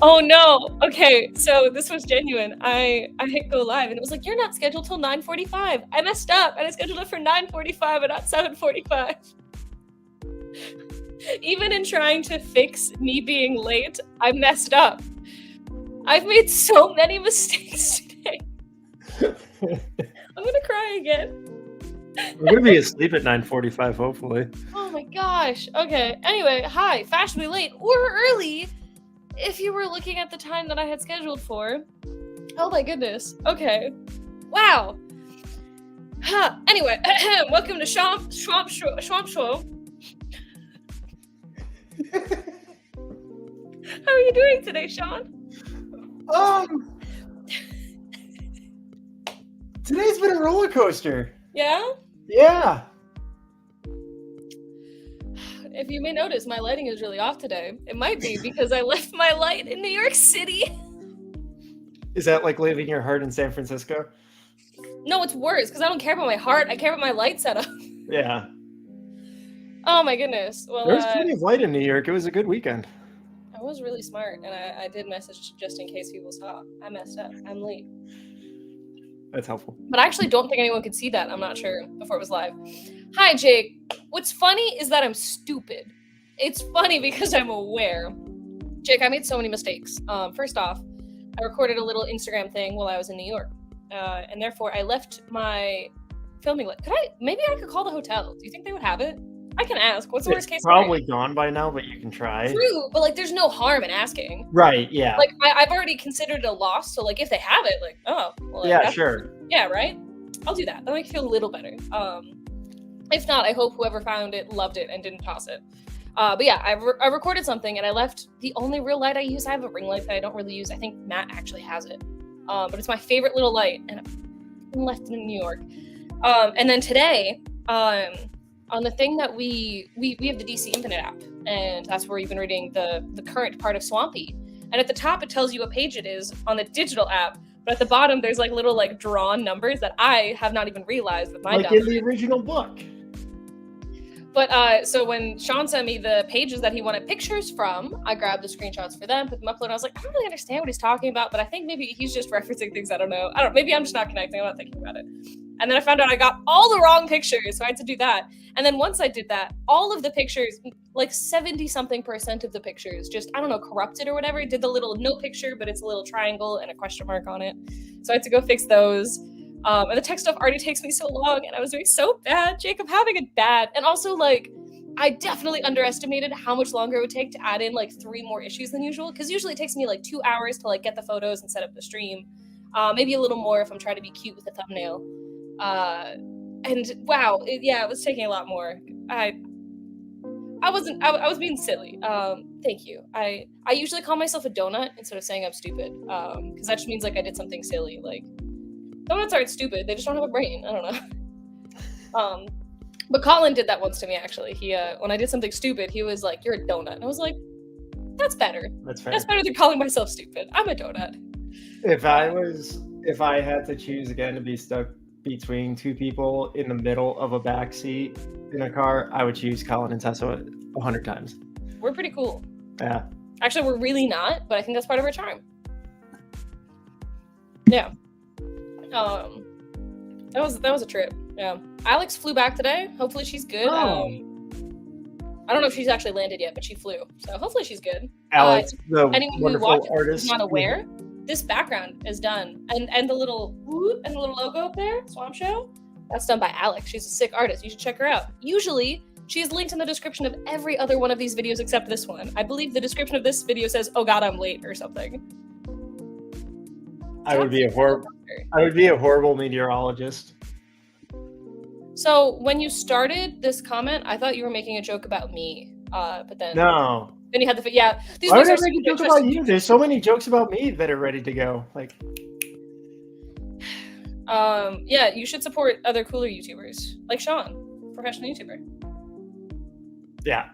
Oh no. Okay, so this was genuine. I hit go live and it was like, you're not scheduled till 9:45. I messed up and I scheduled it for 9:45 and not 7:45. Even in trying to fix me being late, I messed up. I've made so many mistakes today. I'm gonna cry again. We're gonna be asleep at 9:45, hopefully. Oh my gosh. Okay. Anyway, hi. Fashionably late or early, if you were looking at the time that I had scheduled for. Oh my goodness. Okay. Wow. Huh. Anyway, welcome to Swamp Show. How are you doing today, Sean? Today's been a roller coaster. Yeah? Yeah. If you may notice, my lighting is really off today. It might be because I left my light in New York City. Is that like leaving your heart in San Francisco? No, it's worse because I don't care about my heart. I care about my light setup. Yeah. Oh my goodness. Well, there was plenty of light in New York. It was a good weekend. I was really smart, and I did message just in case people saw. I messed up. I'm late. That's helpful. But I actually don't think anyone could see that. I'm not sure before it was live. Hi, Jake. What's funny is that I'm stupid. It's funny because I'm aware. Jake, I made so many mistakes. First off, I recorded a little Instagram thing while I was in New York. And therefore, I left my filming light. Maybe I could call the hotel. Do you think they would have it? I can ask. What's the worst case scenario? Probably gone by now, but you can try. True, but like, there's no harm in asking. Right, yeah. Like, I've already considered it a loss, so like, if they have it, like, oh. Well, like, yeah, sure. Yeah, right? I'll do that. That makes me feel a little better. If not, I hope whoever found it loved it and didn't toss it. But yeah, I recorded something and I left the only real light I use. I have a ring light that I don't really use. I think Matt actually has it. But it's my favorite little light, and I left it in New York. And then today, on the thing that we have the DC Infinite app, and that's where we've been reading the current part of Swampy. And at the top, it tells you what page it is on the digital app, but at the bottom, there's like little like drawn numbers that I have not even realized with my like in the original book. But so when Sean sent me the pages that he wanted pictures from, I grabbed the screenshots for them, put them up, and I was like, I don't really understand what he's talking about, but I think maybe he's just referencing things I don't know. Maybe I'm just not connecting. I'm not thinking about it. And then I found out I got all the wrong pictures, so I had to do that. And then once I did that, all of the pictures, like 70-something% of the pictures, just, I don't know, corrupted or whatever. It did the little no picture, but it's a little triangle and a question mark on it. So I had to go fix those. And the tech stuff already takes me so long, and I was doing so bad. Jacob, having it bad. And also, like, I definitely underestimated how much longer it would take to add in, like, 3 more issues than usual. Because usually it takes me, like, 2 hours to, like, get the photos and set up the stream. Maybe a little more if I'm trying to be cute with the thumbnail. And wow, it was taking a lot more. I was being silly. Thank you. I usually call myself a donut instead of saying I'm stupid. Because that just means, like, I did something silly. Like, donuts aren't stupid. They just don't have a brain. I don't know. But Colin did that once to me, actually. He, when I did something stupid, he was like, "You're a donut." And I was like, that's better. That's fair. That's better than calling myself stupid. I'm a donut. If I had to choose again to be stuck between 2 people in the middle of a back seat in a car, I would choose Colin and Tessa 100 times. We're pretty cool. Yeah. Actually, we're really not, but I think that's part of our charm. Yeah. That was a trip. Yeah. Alex flew back today. Hopefully she's good. Oh. I don't know if she's actually landed yet, but she flew. So hopefully she's good. Alex, the anyone wonderful who watches artist. is not aware, this background is done. And the little and the little logo up there, Swamp Show, that's done by Alex. She's a sick artist. You should check her out. Usually, she's linked in the description of every other one of these videos except this one. I believe the description of this video says, "Oh God, I'm late" or something. I would be a horrible meteorologist. So when you started this comment, I thought you were making a joke about me, but then No. Then you had the These Why would I are make a joke about you? There's so many jokes about me that are ready to go. Like, yeah, you should support other cooler YouTubers like Sean, professional YouTuber. Yeah,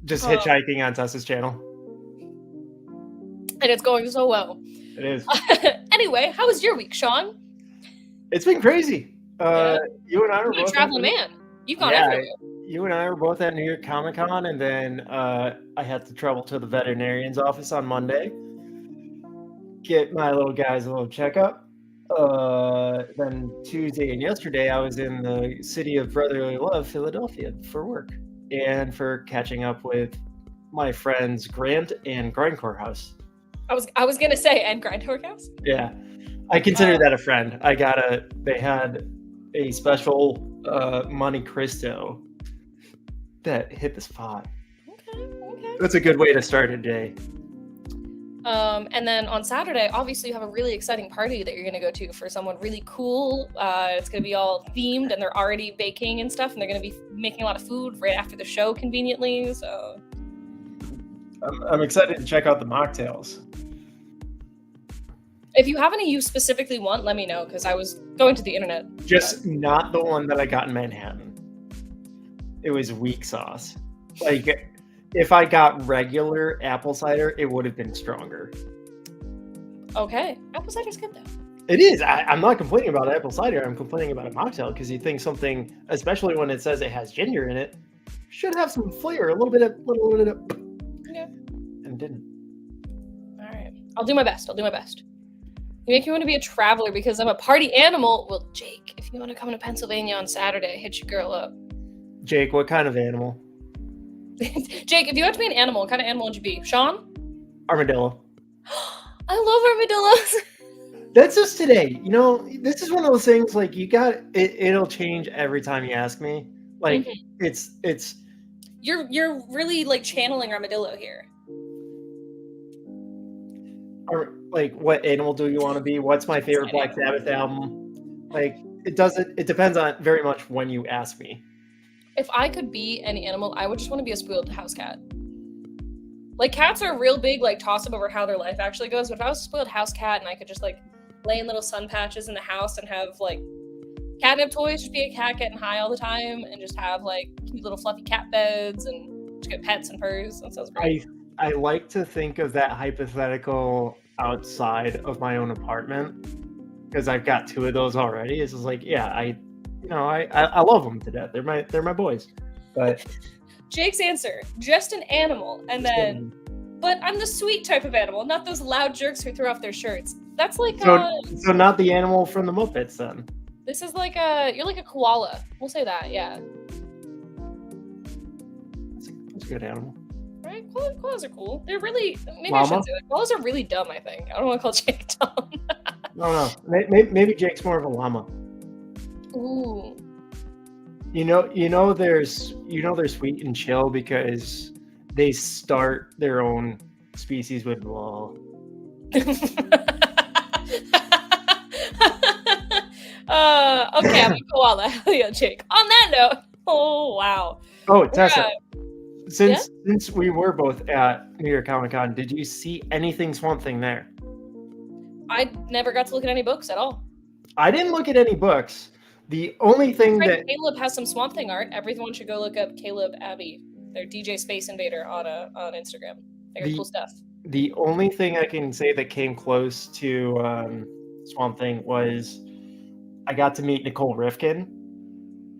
just hitchhiking on Tessa's channel, and it's going so well. It is. Anyway, how was your week, Sean? It's been crazy. Yeah. You and I were You're a both traveling man. You've gone everywhere. You and I were both at New York Comic Con, and then I had to travel to the veterinarian's office on Monday. get my little guys a little checkup. Then Tuesday and yesterday, I was in the city of brotherly love, Philadelphia, for work and for catching up with my friends Grant and Grindcore House. I was gonna say, and Grindcore House. Yeah, I consider that a friend. They had a special Monte Cristo that hit the spot. Okay. That's a good way to start a day. And then on Saturday, obviously you have a really exciting party that you're going to go to for someone really cool. It's going to be all themed, and they're already baking and stuff, and they're going to be making a lot of food right after the show conveniently. So I'm excited to check out the mocktails. if you have any you specifically want, let me know, because I was going to the internet. Just not the one that I got in Manhattan. It was weak sauce. Like, if I got regular apple cider, it would have been stronger. Okay. Apple cider's good, though. It is. I'm not complaining about apple cider. I'm complaining about a mocktail because you think something, especially when it says it has ginger in it, should have some flavor, a little bit of. Yeah. And didn't. All right. I'll do my best. You make me want to be a traveler because I'm a party animal. Well, Jake, if you want to come to Pennsylvania on Saturday, hit your girl up. Jake, what kind of animal? Jake, if you had to be an animal, what kind of animal would you be? Sean? Armadillo. I love armadillos. That's just today. You know, this is one of those things, like, you got it. It'll change every time you ask me. Like, it's. You're really like channeling armadillo here. Or, like, what animal do you want to be? What's my favorite Black Sabbath album? Like, it depends on very much when you ask me. If I could be any animal, I would just want to be a spoiled house cat. Like, cats are a real big, like, toss-up over how their life actually goes, but if I was a spoiled house cat and I could just, like, lay in little sun patches in the house and have, like, catnip toys, just be a cat getting high all the time, and just have, like, cute little fluffy cat beds and just get pets and furs. That sounds great. I like to think of that hypothetical outside of my own apartment, because I've got 2 of those already. It's just like, yeah, I love them to death. They're my boys. But Jake's answer, just an animal, and then, but I'm the sweet type of animal, not those loud jerks who throw off their shirts. That's like so not the animal from the Muppets then. This is like you're like a koala. We'll say that, yeah. That's a good animal. Right? Koalas are cool. They're really, maybe Llama? I shouldn't say that. Koalas are really dumb, I think. I don't want to call Jake dumb. No. Maybe Jake's more of a llama. Ooh. You know they're sweet and chill because they start their own species with law. Okay, I'm a koala. Hell yeah, Jake. On that note, oh wow. Oh, Tessa. Since we were both at New York Comic Con, did you see anything Swamp Thing there? I never got to look at any books at all. I didn't look at any books. The only thing that Caleb has some Swamp Thing art. Everyone should go look up Caleb Abbey. They're DJ Space Invader on Instagram. They got cool stuff. The only thing I can say that came close to Swamp Thing was I got to meet Nicole Rifkin,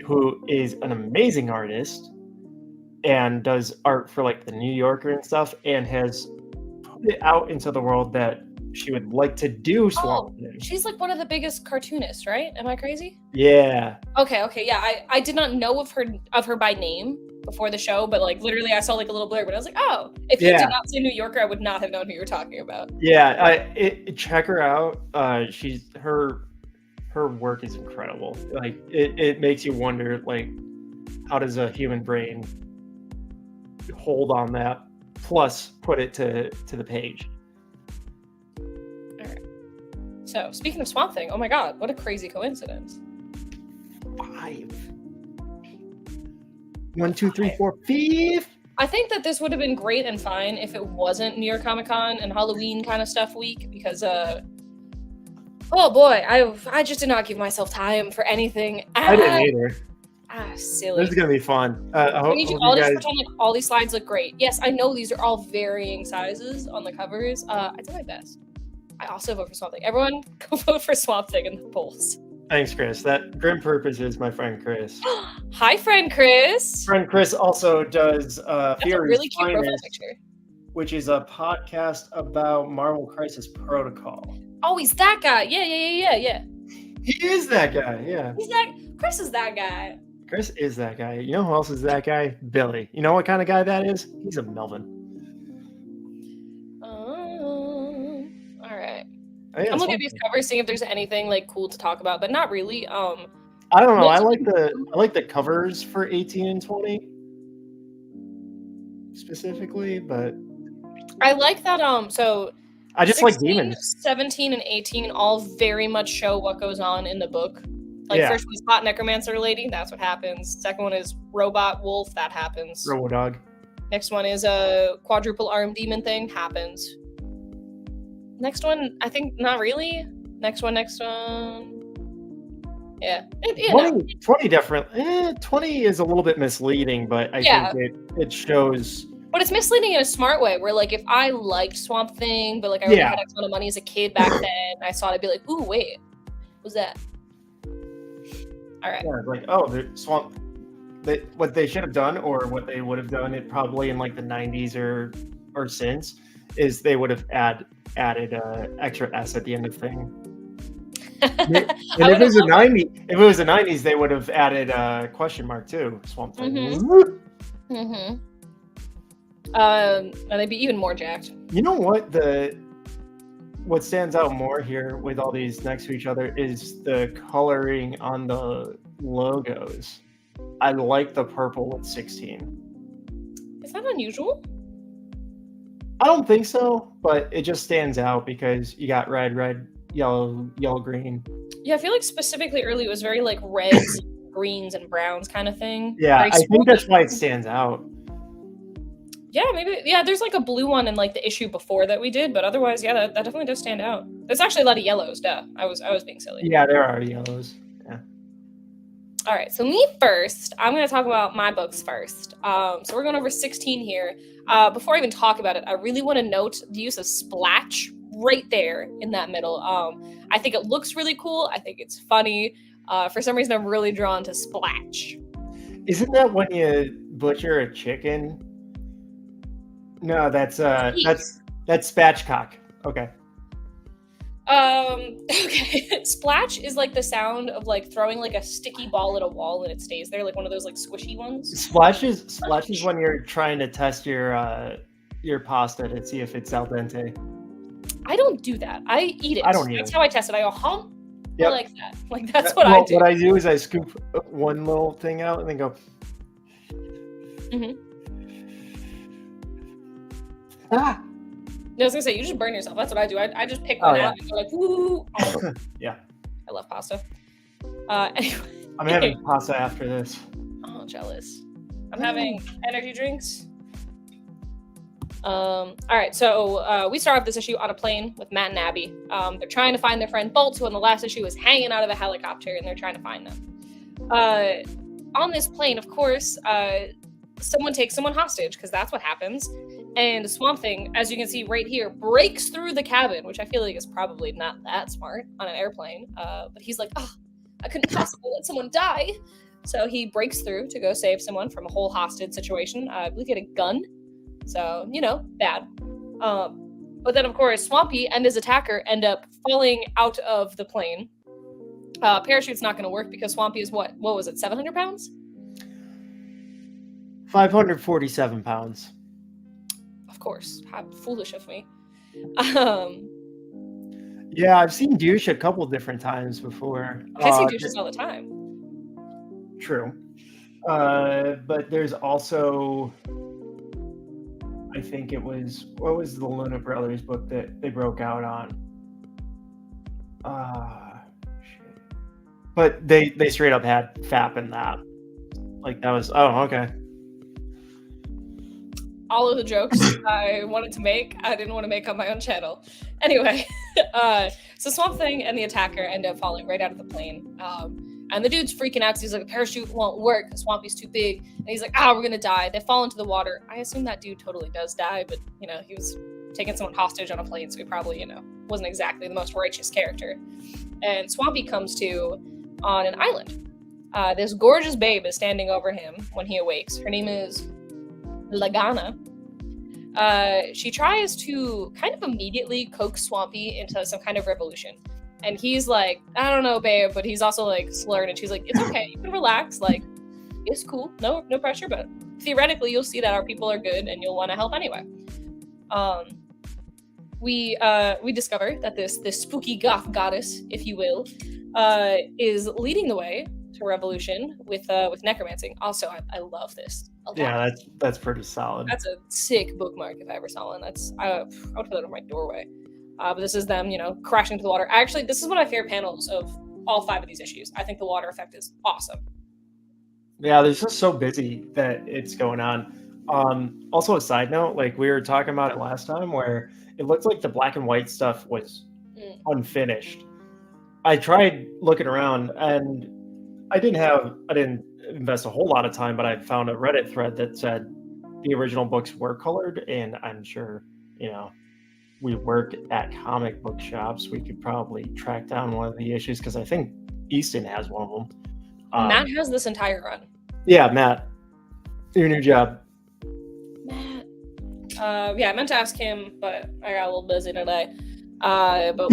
who is an amazing artist and does art for like the New Yorker and stuff, and has put it out into the world that she would like to do Swamp Thing. She's like one of the biggest cartoonists, right? Am I crazy? Yeah. Okay, yeah. I did not know of her by name before the show, but like literally I saw like a little blurb, but I was like, oh, if you did not say New Yorker, I would not have known who you were talking about. Yeah, check her out. Her work is incredible. Like it makes you wonder, like, how does a human brain hold on that, plus put it to the page. All right. So speaking of Swamp Thing, oh my god, what a crazy coincidence. 5. 1, 2, 3, 4, 5. I think that this would have been great and fine if it wasn't New York Comic Con and Halloween kind of stuff week, because oh boy, I just did not give myself time for anything. I didn't either. Silly. This is gonna be fun. I need you all to pretend like all these slides look great. Yes, I know these are all varying sizes on the covers. I did my best. I also vote for Swamp Thing. Everyone, go vote for Swamp Thing in the polls. Thanks, Chris. That Grim Purpose is my friend Chris. Hi, friend Chris. Friend Chris also does That's a really cute profile picture. which is a podcast about Marvel Crisis Protocol. Oh, he's that guy. Yeah. He is that guy, yeah. Chris is that guy. Chris is that guy. You know who else is that guy? Billy. You know what kind of guy that is? He's a Melvin. All right. Oh, yeah, I'm looking at these covers, seeing if there's anything like cool to talk about, but not really. I don't know. I like the covers for 18 and 20 specifically, but I like that. So I just 16, like demons. 17 and 18 all very much show what goes on in the book. Like first one's hot necromancer lady, that's what happens. Second one is robot wolf, that happens. Robo dog. Next one is a quadruple arm demon thing, happens. Next one, I think not really. Next one. Yeah. 20 definitely. 20 is a little bit misleading, but I think it shows. But it's misleading in a smart way, where like if I liked Swamp Thing, but like I really had a ton of money as a kid back then, I saw it, I'd be like, ooh, wait, what was that? All right. Yeah, like, oh, the Swamp. What they should have done, or what they would have done, it probably in like the 90s or since, is they would have added extra S at the end of thing. And if it was the 90s, they would have added a question mark too. Swamp Thing. And they'd be even more jacked. You know what stands out more here with all these next to each other is the coloring on the logos. I like the purple with 16. Is that unusual? I don't think so, but it just stands out because you got red, yellow, green. Yeah, I feel like specifically early it was very like reds, greens, and browns kind of thing. Yeah, I think that's why it stands out. Yeah, maybe. Yeah, there's like a blue one in like the issue before that we did, but otherwise, yeah, that definitely does stand out. There's actually a lot of yellows. Duh, I was being silly. Yeah, there are yellows. Yeah. All right, so me first. I'm going to talk about my books first. So we're going over 16 here. Before I even talk about it, I really want to note the use of splash right there in that middle. I think it looks really cool. I think it's funny. For some reason, I'm really drawn to splash. Isn't that when you butcher a chicken? No, that's spatchcock. Okay. Okay. Splash is like the sound of like throwing like a sticky ball at a wall and it stays there, like one of those like squishy ones. Splash is when you're trying to test your pasta to see if it's al dente. I don't do that. I eat it. I don't either. That's how I test it. I go hump. Yep. I like that. Like that's what I do. What I do is I scoop one little thing out and then go. Ah. I was gonna say you just burn yourself. That's what I do. I just pick one out and go like, woo. Oh. Yeah. I love pasta. Anyway. I'm having pasta after this. Oh, jealous. I'm having energy drinks. All right, so we start off this issue on a plane with Matt and Abby. They're trying to find their friend Bolt, who in the last issue was hanging out of a helicopter, and they're trying to find them. On this plane, of course, someone takes someone hostage, because that's what happens. And Swamp Thing, as you can see right here, breaks through the cabin, which I feel like is probably not that smart on an airplane. But he's like, oh, I couldn't possibly let someone die. So he breaks through to go save someone from a whole hostage situation. I believe he had a gun. So, bad. But then, of course, Swampy and his attacker end up falling out of the plane. Parachute's not going to work because Swampy is what was it, 700 pounds? 547 pounds. Of course. How foolish of me. Yeah, I've seen douche a couple different times before. I see douches all the time. True. But there's also... I think it was, what was the Luna Brothers book that they broke out on? Shit. But they straight up had FAP in that. Like that was, okay. All of the jokes I wanted to make, I didn't want to make on my own channel. Anyway, so Swamp Thing and the attacker end up falling right out of the plane. And the dude's freaking out because he's like, a parachute won't work because Swampy's too big. And he's like, we're going to die. They fall into the water. I assume that dude totally does die, but, he was taking someone hostage on a plane, so he probably, wasn't exactly the most righteous character. And Swampy comes to on an island. This gorgeous babe is standing over him when he awakes. Her name is Lagana. she tries to kind of immediately coax Swampy into some kind of revolution. And he's like, I don't know, babe, but he's also like slurring, and she's like, it's okay, you can relax, like, it's cool, no pressure, but theoretically you'll see that our people are good and you'll want to help anyway. We discover that this spooky goth goddess, if you will, is leading the way to revolution with necromancing. Also, I love this a lot. Yeah, that's pretty solid. That's a sick bookmark if I ever saw one. I would put that on my doorway. But this is them, crashing to the water. Actually, this is one of my favorite panels of all 5 of these issues. I think the water effect is awesome. Yeah, there's just so busy that it's going on. Also, a side note, like we were talking about it last time, where it looked like the black and white stuff was unfinished. I tried looking around, and I didn't invest a whole lot of time, but I found a Reddit thread that said the original books were colored, and I'm sure, we work at comic book shops. We could probably track down one of the issues, because I think Easton has one of them. Matt has this entire run. Yeah, Matt. Your new job. Matt. I meant to ask him, but I got a little busy today. But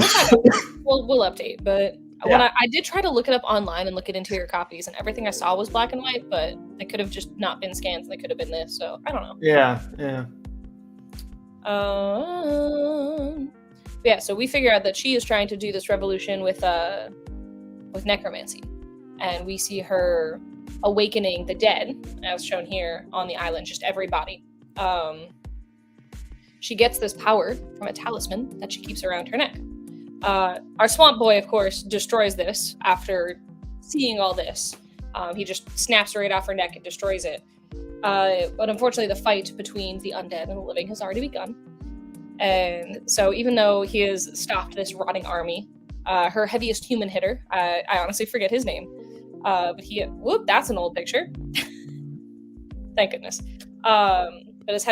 we'll update. But when I did try to look it up online and look at interior copies, and everything I saw was black and white, but they could have just not been scans, and they could have been this. So I don't know. Yeah. So we figure out that she is trying to do this revolution with necromancy, and we see her awakening the dead, as shown here on the island, just everybody. She gets this power from a talisman that she keeps around her neck. Our swamp boy, of course, destroys this after seeing all this. He just snaps right off her neck and destroys it. But unfortunately, the fight between the undead and the living has already begun. And so even though he has stopped this rotting army, her heaviest human hitter, I honestly forget his name, but that's an old picture. Thank goodness. But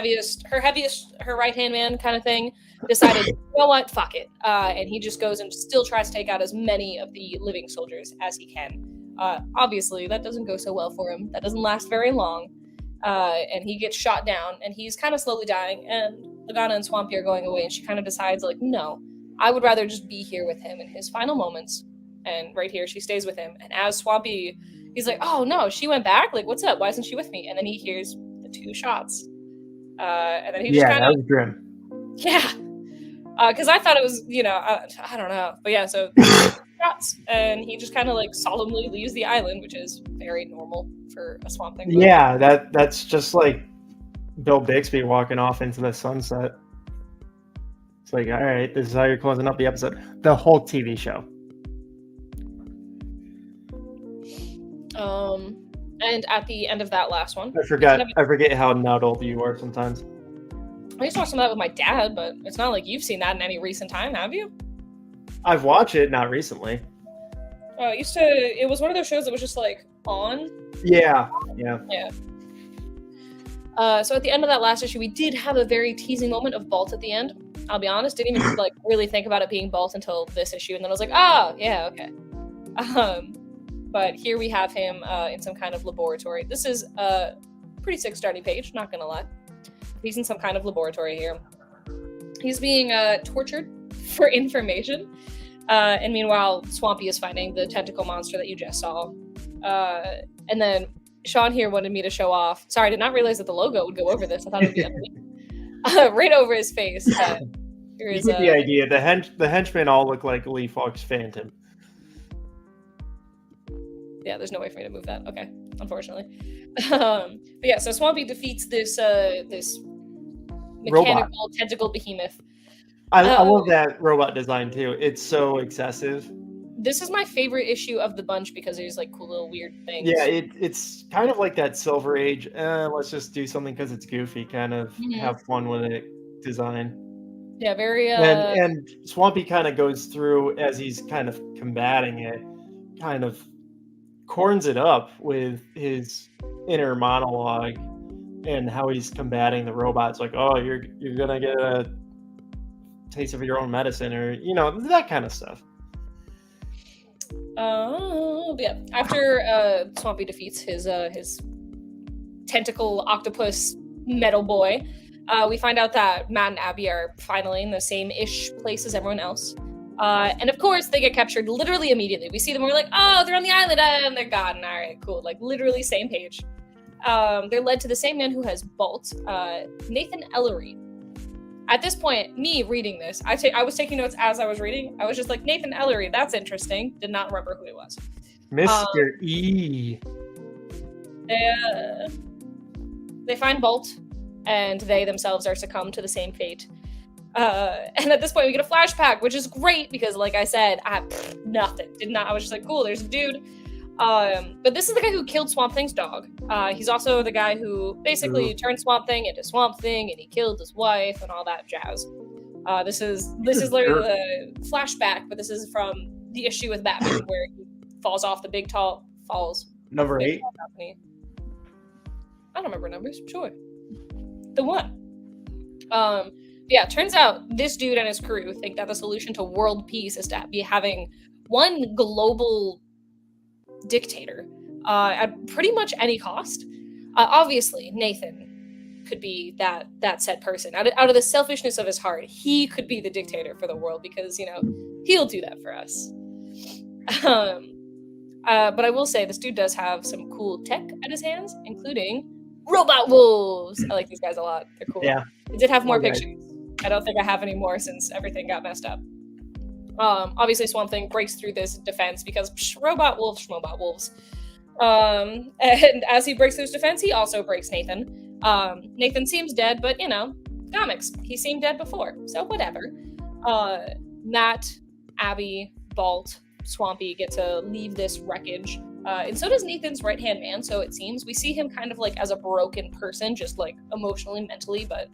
her right-hand man kind of thing, decided, you know what, fuck it. And he just goes and still tries to take out as many of the living soldiers as he can. Obviously, that doesn't go so well for him. That doesn't last very long. And he gets shot down, and he's kind of slowly dying, and Lagana and Swampy are going away, and she kind of decides, like, no, I would rather just be here with him in his final moments. And right here, she stays with him. And as Swampy, he's like, oh no, she went back? Like, what's up? Why isn't she with me? And then he hears the 2 shots. And then he just kind of... that was grim. Yeah. Because I thought it was, I don't know. But yeah, so shots. And he just kind of like solemnly leaves the island, which is very normal for a Swamp Thing. Yeah, that's just like Bill Bixby walking off into the sunset. It's like, all right, this is how you're closing up the episode. The whole TV show. And at the end of that last one, I forget how not old you are sometimes. I used to watch some of that with my dad, but it's not like you've seen that in any recent time, have you? I've watched it, not recently. It was one of those shows that was just like on. Yeah. So at the end of that last issue, we did have a very teasing moment of Bolt at the end. I'll be honest, didn't even like really think about it being Bolt until this issue, and then I was like, oh yeah, okay. But here we have him in some kind of laboratory. This is a pretty sick starting page, not gonna lie. He's in some kind of laboratory here. He's being tortured for information. And meanwhile, Swampy is fighting the tentacle monster that you just saw. And then Sean here wanted me to show off. Sorry, I did not realize that the logo would go over this. I thought it would be underneath. Right over his face. Here is the idea. The henchmen all look like Lee Falk's Phantom. Yeah, there's no way for me to move that. Okay, unfortunately. But yeah, so Swampy defeats this mechanical robot. Tentacle behemoth. I love that robot design too. It's so excessive. This is my favorite issue of the bunch because there's like cool little weird things. Yeah, it's kind of like that Silver Age. Let's just do something because it's goofy. Kind of have fun with it. Design. Yeah, very. And Swampy kind of goes through as he's kind of combating it, kind of corns it up with his inner monologue and how he's combating the robots. Like, oh, you're gonna get a taste of your own medicine, or that kind of stuff. Yeah. After Swampy defeats his tentacle octopus metal boy, We find out that Matt and Abby are finally in the same-ish place as everyone else. And of course, they get captured literally immediately. We see them, we're like, oh, they're on the island, and they're gone. All right, cool. Like, literally same page. They're led to the same man who has Bolt, Nathan Ellery. At this point, me reading this, I was taking notes as I was reading. I was just like, Nathan Ellery, that's interesting. Did not remember who he was. Mr. E. They find Bolt, and they themselves are succumbed to the same fate. And at this point, we get a flashback, which is great because, like I said, nothing. I was just like, cool, there's a dude. But this is the guy who killed Swamp Thing's dog. He's also the guy who basically turned Swamp Thing into Swamp Thing, and he killed his wife and all that jazz. This is literally the flashback, but this is from the issue with Batman where he falls off the big tall falls. Number 8. I don't remember numbers. Sure, the one. Yeah, turns out this dude and his crew think that the solution to world peace is to be having one global dictator at pretty much any cost. Obviously, Nathan could be that said person. Out of the selfishness of his heart, he could be the dictator for the world because, he'll do that for us. But I will say, this dude does have some cool tech at his hands, including robot wolves. I like these guys a lot. They're cool. Yeah. I did have more pictures. I don't think I have any more since everything got messed up. Obviously, Swamp Thing breaks through this defense because robot wolves, schmobot wolves. And as he breaks through his defense, he also breaks Nathan. Nathan seems dead, but, comics. He seemed dead before, so whatever. Matt, Abby, Bolt, Swampy get to leave this wreckage. And so does Nathan's right-hand man, so it seems. We see him kind of like as a broken person, just like emotionally, mentally, but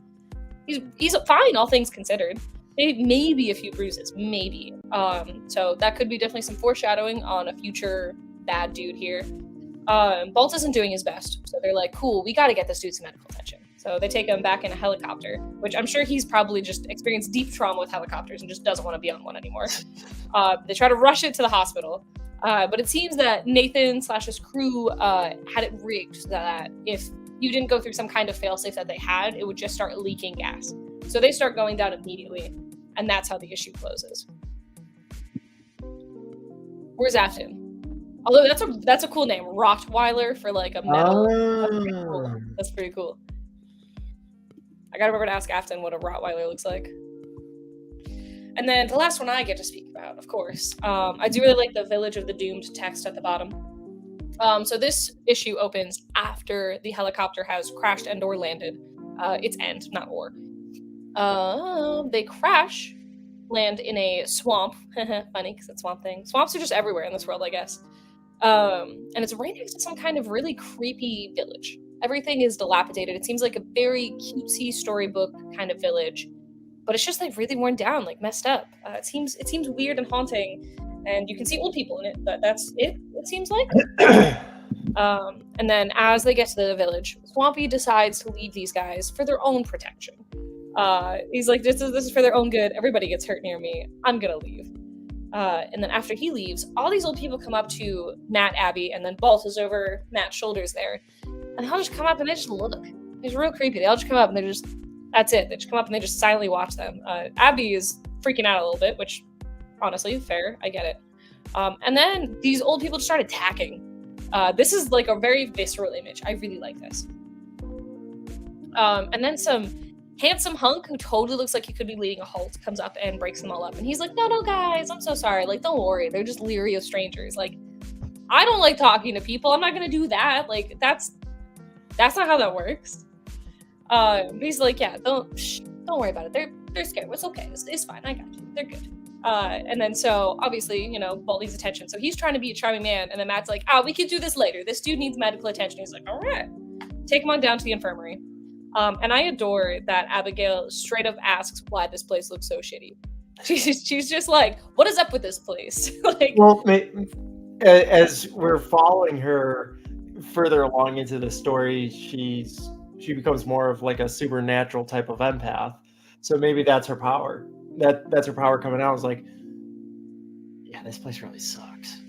he's fine, all things considered. Maybe a few bruises, maybe. So that could be definitely some foreshadowing on a future bad dude here. Bolt isn't doing his best, so they're like, cool, we gotta get this dude some medical attention. So they take him back in a helicopter, which I'm sure he's probably just experienced deep trauma with helicopters and just doesn't want to be on one anymore. They try to rush it to the hospital, but it seems that Nathan / his crew had it rigged so that if you didn't go through some kind of failsafe that they had, it would just start leaking gas. So they start going down immediately, and that's how the issue closes. Where's Afton? Although that's a cool name, Rottweiler for like a metal. That's pretty cool. I gotta remember to ask Afton what a Rottweiler looks like. And then the last one I get to speak about, of course. I do really like the Village of the Doomed text at the bottom. So this issue opens after the helicopter has crashed and or landed. It's end, not or. They land in a swamp. Funny, because it's Swamp Thing. Swamps are just everywhere in this world, I guess. And it's right next to some kind of really creepy village. Everything is dilapidated. It seems like a very cutesy storybook kind of village, but it's just like really worn down, like messed up. It seems weird and haunting, and you can see old people in it. But that's it. It seems like. And then as they get to the village, Swampy decides to leave these guys for their own protection. He's like, this is for their own good. Everybody gets hurt near me. I'm gonna leave. And then after he leaves, all these old people come up to Matt, Abby, and then Bolt is over Matt's shoulders there. And they'll just come up and they just look. It's real creepy. They all just come up and they're just, that's it. They just come up and they just silently watch them. Abby is freaking out a little bit, which honestly, fair. I get it. And then these old people just start attacking. This is like a very visceral image. I really like this. And then some handsome hunk who totally looks like he could be leading a cult comes up and breaks them all up. And he's like, no, guys, I'm so sorry. Like, don't worry. They're just leery of strangers. Like, I don't like talking to people. I'm not going to do that. Like, that's not how that works. He's like, yeah, don't worry about it. They're scared. It's okay. It's fine. I got you. They're good. And then so obviously, Bolt needs attention. So he's trying to be a charming man. And then Matt's like, we can do this later. This dude needs medical attention. He's like, all right, take him on down to the infirmary. And I adore that Abigail straight up asks why this place looks so shitty. She's just like, what is up with this place? Like, well, as we're following her further along into the story, she becomes more of like a supernatural type of empath. So maybe that's her power. That's her power coming out. I was like, yeah, this place really sucks.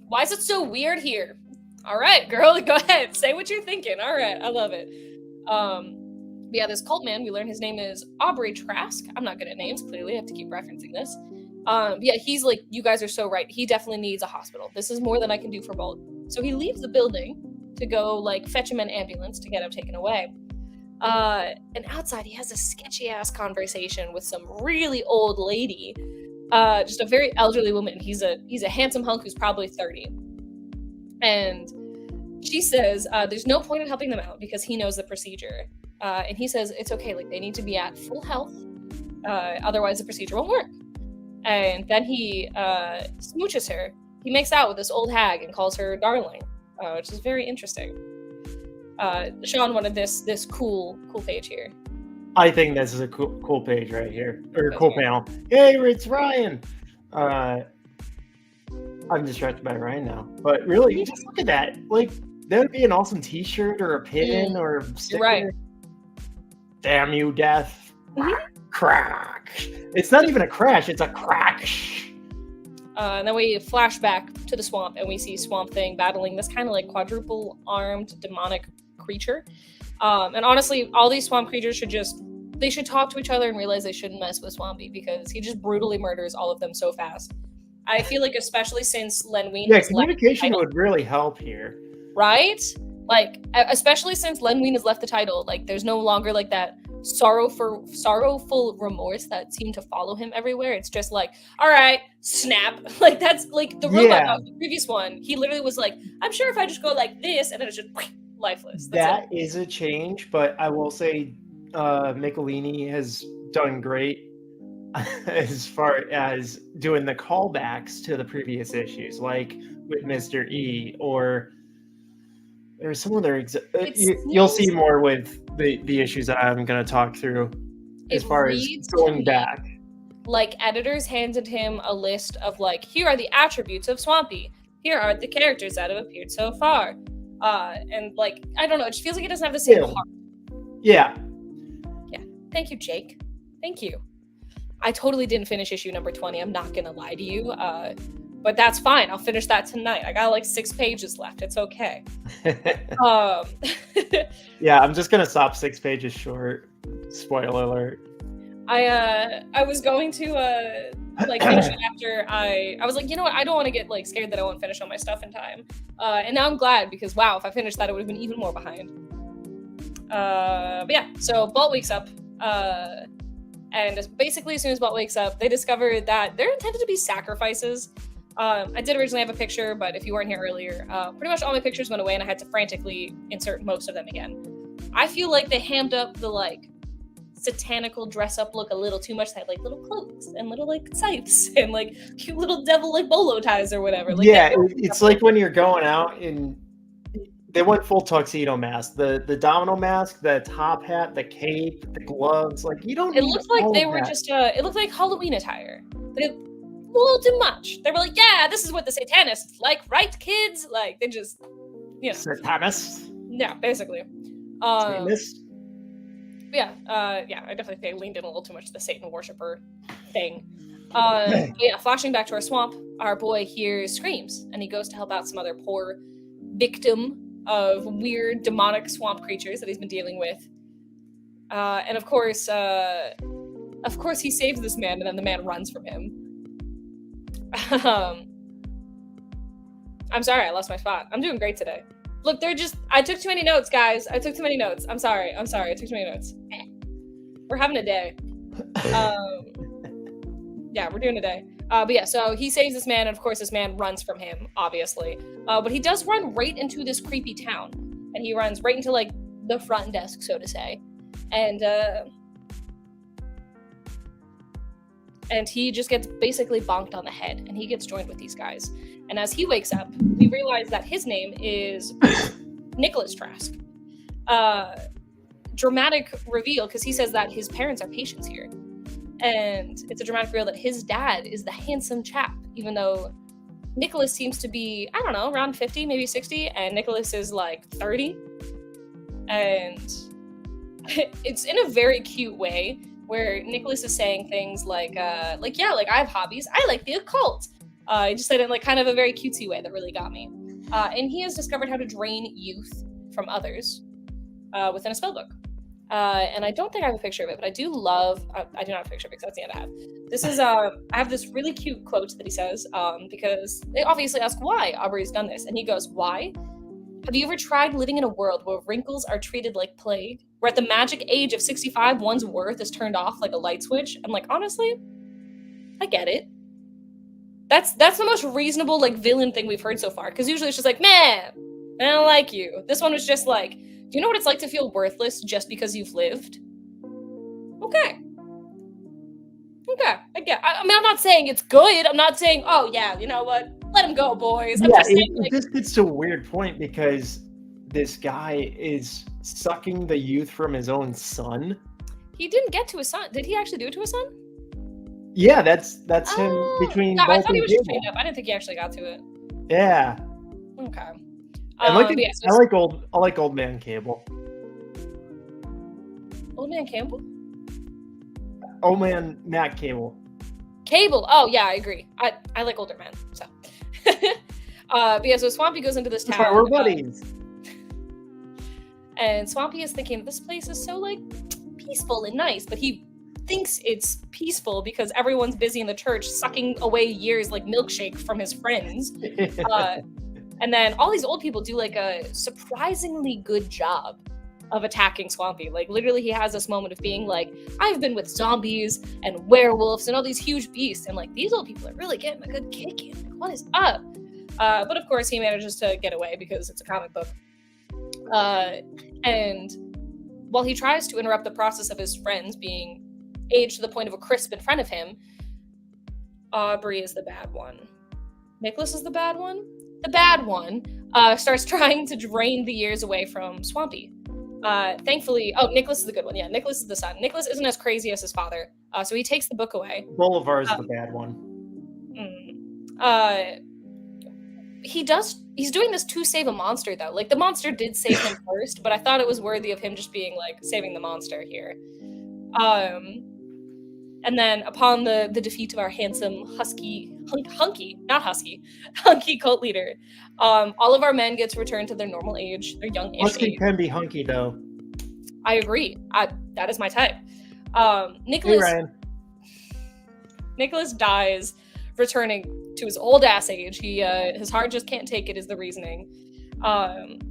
Why is it so weird here? All right, girl, go ahead. Say what you're thinking. All right, I love it. But yeah, this cult man, we learn his name is Aubrey Trask. I'm not good at names, clearly. I have to keep referencing this. Yeah, he's like, you guys are so right. He definitely needs a hospital. This is more than I can do for Bolt. So he leaves the building to go, like, fetch him an ambulance to get him taken away. And outside, he has a sketchy-ass conversation with some really old lady. Just a very elderly woman. He's a handsome hunk who's probably 30. And she says, there's no point in helping them out because he knows the procedure. And he says, it's okay, like, they need to be at full health. Otherwise, the procedure won't work. And then he smooches her. He makes out with this old hag and calls her darling, which is very interesting. Sean wanted this cool page here. I think this is a cool page right here, or cool panel. Hey, it's Ryan. I'm distracted by Ryan now, but really, just look at that. Like, that would be an awesome T-shirt or a pin or a sticker. Right. Damn you, death! Mm-hmm. Crack! It's not even a crash; it's a crack. And then we flash back to the swamp, and we see Swamp Thing battling this kind of like quadruple-armed demonic creature. And honestly, all these swamp creatures should talk to each other and realize they shouldn't mess with Swampy because he just brutally murders all of them so fast. I feel like, especially since Len Wein has communication would really help here, right? Like, especially since Len Wein has left the title, like, there's no longer like that sorrowful remorse that seemed to follow him everywhere. It's just like, all right, snap. Like, that's like the robot dog, the previous one. He literally was like, I'm sure if I just go like this, and then it's just lifeless. That is a change, but I will say Michelini has done great as far as doing the callbacks to the previous issues, like with Mr. E, or there's some other you'll see more with the issues that I'm going to talk through as far as going back. Like, editors handed him a list of, like, here are the attributes of Swampy. Here are the characters that have appeared so far. And, like, I don't know, it just feels like it doesn't have the same heart. Yeah. Yeah. Thank you, Jake. Thank you. I totally didn't finish issue number 20. I'm not going to lie to you. But that's fine. I'll finish that tonight. I got like 6 pages left. It's okay. Yeah, I'm just going to stop 6 pages short. Spoiler alert. I was going to like finish it after I was like, you know what? I don't want to get like scared that I won't finish all my stuff in time. And now I'm glad because wow, if I finished that, it would have been even more behind. But yeah, so Bolt wakes up. And basically, as soon as Bolt wakes up, they discover that there intended to be sacrifices. I did originally have a picture, but if you weren't here earlier, pretty much all my pictures went away and I had to frantically insert most of them again. I feel like they hammed up the, like, satanical dress-up look a little too much. They had, like, little cloaks and little, like, scythes and, like, cute little devil, like, bolo ties or whatever. Like, yeah, it's like when you're going out and they went full tuxedo mask. The domino mask, the top hat, the cape, the gloves. Like, you don't. It looked like they were just. It looked like Halloween attire. But a little too much. They were like, "Yeah, this is what the Satanists like, right, kids?" Like, they just, you know. Satanists. Yeah, basically. Satanists. Yeah, yeah. I definitely think they leaned in a little too much to the Satan worshiper thing. Yeah, flashing back to our swamp, our boy hears screams, and he goes to help out some other poor victim of weird demonic swamp creatures that he's been dealing with. And of course he saves this man, and then the man runs from him. I'm sorry, I lost my spot. I'm doing great today. Look, I took too many notes, guys. I took too many notes. I'm sorry. I took too many notes. We're having a day. Yeah, we're doing a day. But yeah, so he saves this man, and of course this man runs from him, obviously. But he does run right into this creepy town. And he runs right into, like, the front desk, so to say. And he just gets basically bonked on the head, and he gets joined with these guys. And as he wakes up, we realize that his name is Nicholas Trask. Dramatic reveal, because he says that his parents are patients here. And it's a dramatic reveal that his dad is the handsome chap, even though Nicholas seems to be, I don't know, around 50, maybe 60, and Nicholas is like 30. And it's in a very cute way, where Nicholas is saying things like I have hobbies. I like the occult. He just said it in like kind of a very cutesy way that really got me. And he has discovered how to drain youth from others within a spellbook. And I don't think I have a picture of it, but I do love. I do not have a picture of it because that's the end I have. This is I have this really cute quote that he says because they obviously ask why Aubrey's done this, and he goes, "Why? Have you ever tried living in a world where wrinkles are treated like plague? Where at the magic age of 65, one's worth is turned off like a light switch?" I'm like, honestly, I get it. That's the most reasonable like villain thing we've heard so far. Because usually it's just like, man, I don't like you. This one was just like, do you know what it's like to feel worthless just because you've lived? Okay. I get. I mean, I'm not saying it's good. I'm not saying, oh yeah, you know what? Let him go, boys. I'm just saying, it just gets to a weird point because this guy is sucking the youth from his own son. He didn't get to his son. Did he actually do it to his son? Yeah, that's him between. No, I both thought he and was just Gable. straight up. I didn't think he actually got to it. Yeah, Okay. I like yeah, so I like old man Cable. Old Man Campbell? Old man Matt Cable. Cable. Oh yeah, I agree. I like older men. So. But yeah, so Swampy goes into this That's town. why we're buddies. And Swampy is thinking this place is so like peaceful and nice, but he thinks it's peaceful because everyone's busy in the church sucking away years like milkshake from his friends. And then all these old people do like a surprisingly good job of attacking Swampy. Like literally he has this moment of being like, I've been with zombies and werewolves and all these huge beasts, and like these old people are really getting a good kick in. Like, what is up? But of course he manages to get away because it's a comic book. And while he tries to interrupt the process of his friends being aged to the point of a crisp in front of him, Aubrey is the bad one. Nicholas is the bad one? The bad one starts trying to drain the years away from Swampy. Thankfully, Nicholas is the good one. Yeah, Nicholas is the son. Nicholas isn't as crazy as his father, so he takes the book away. Bolivar's the bad one. He's doing this to save a monster, though. Like, the monster did save him first, but I thought it was worthy of him just being, like, saving the monster here. And then, upon the defeat of our handsome hunky cult leader, all of our men get to return to their normal age, their young-ish Husky age. can be hunky, though. I agree. That is my type. Hey, Ryan. Nicholas dies, returning to his old-ass age. His heart just can't take it, is the reasoning. And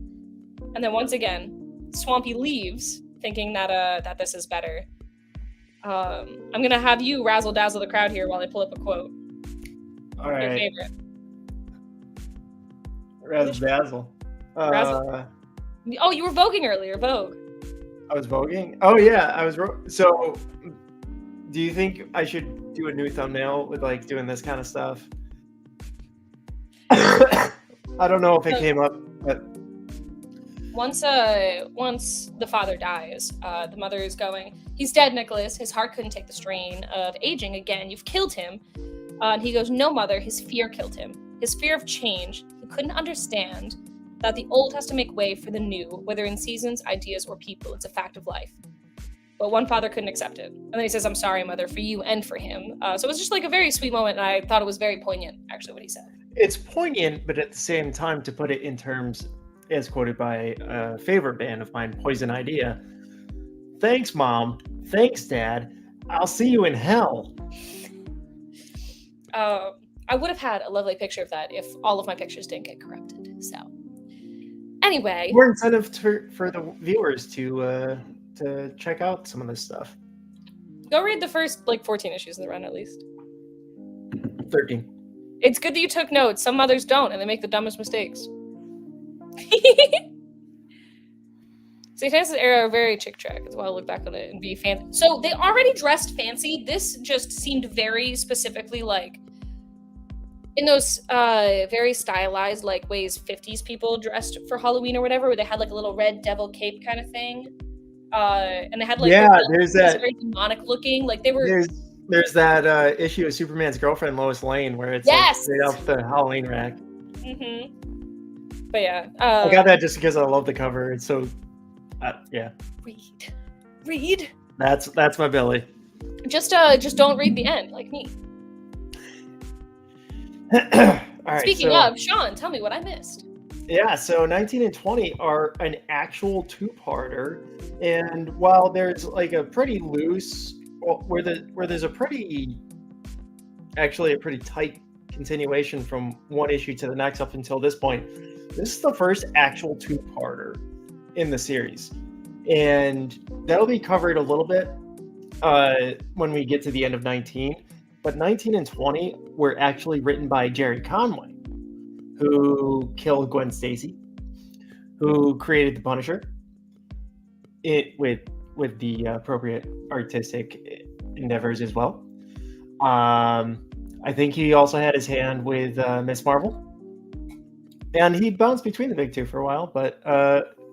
then once again, Swampy leaves, thinking that this is better. I'm gonna have you razzle-dazzle the crowd here while I pull up a quote. All right. Your favorite. Razzle-dazzle. Oh, you were voguing earlier. Vogue. I was voguing? Oh, yeah. I was... So, do you think I should do a new thumbnail with, like, doing this kind of stuff? I don't know if it came up, but... Once the father dies, the mother is going, he's dead, Nicholas. His heart couldn't take the strain of aging again. You've killed him. And he goes, no, mother, his fear killed him. His fear of change. He couldn't understand that the old has to make way for the new, whether in seasons, ideas, or people. It's a fact of life. But one father couldn't accept it. And then he says, I'm sorry, mother, for you and for him. So it was just like a very sweet moment, and I thought it was very poignant, actually, what he said. It's poignant, but at the same time, to put it in terms, as quoted by a favorite band of mine, Poison Idea, thanks, Mom. Thanks, Dad. I'll see you in hell. I would have had a lovely picture of that if all of my pictures didn't get corrupted. So, anyway, More incentive for the viewers to check out some of this stuff. go read the first 14 issues of the run at least. 13. It's good that you took notes. Some mothers don't, and they make the dumbest mistakes. Satan's era are very chick track as well. Look back on it and be fancy. So they already dressed fancy. This just seemed very specifically in those very stylized ways 50s people dressed for Halloween or whatever, where they had a little red devil cape kind of thing, and they had there's that very demonic looking. They were there's that issue of Superman's girlfriend Lois Lane where it's straight off the Halloween rack. Mm-hmm. But yeah, I got that just because I love the cover. It's so yeah. Read. That's my belly. Just don't read the end like me. All right, Speaking of, Sean, tell me what I missed. Yeah, so 19 and 20 are an actual two-parter, and while there's like a pretty loose, well, where there's a pretty actually a pretty tight continuation from one issue to the next up until this point, this is the first actual two-parter in the series, and that'll be covered a little bit when we get to the end of 19. But 19 and 20 were actually written by Jerry Conway, who killed Gwen Stacy, who created the Punisher, with the appropriate artistic endeavors as well. I think he also had his hand with Miss Marvel, and he bounced between the big two for a while. But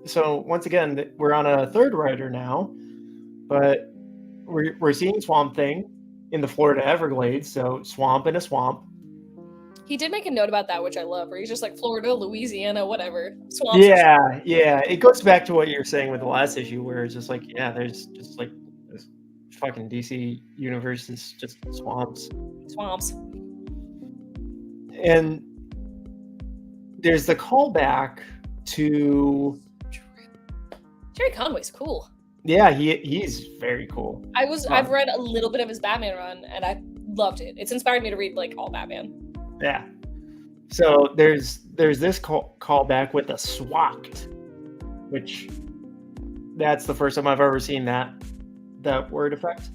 so once again, we're on a third writer now, but we're seeing Swamp Thing in the Florida Everglades, so swamp in a swamp. He did make a note about that, which I love, where he's just like Florida, Louisiana, whatever. Swamps. Yeah. It goes back to what you were saying with the last issue, where it's just like, yeah, there's just like this fucking DC universe is just swamps. Swamps. And there's the callback to Jerry Conway's cool. Yeah, he's very cool. I've read a little bit of his Batman run, and I loved it. It's inspired me to read like all Batman. Yeah. So there's this callback with a SWAT, which that's the first time I've ever seen that word effect.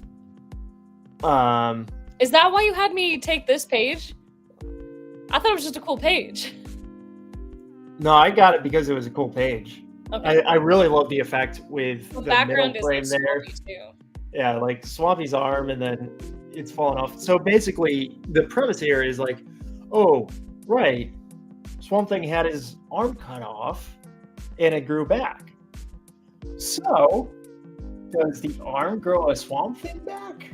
Is that why you had me take this page? I thought it was just a cool page. No, I got it because it was a cool page. Okay. I really love the effect with the middle background frame is like there. too. Yeah, like Swampy's arm, and then it's falling off. So basically, the premise here is like, oh, right, Swamp Thing had his arm cut off, and it grew back. So, does the arm grow a Swamp Thing back?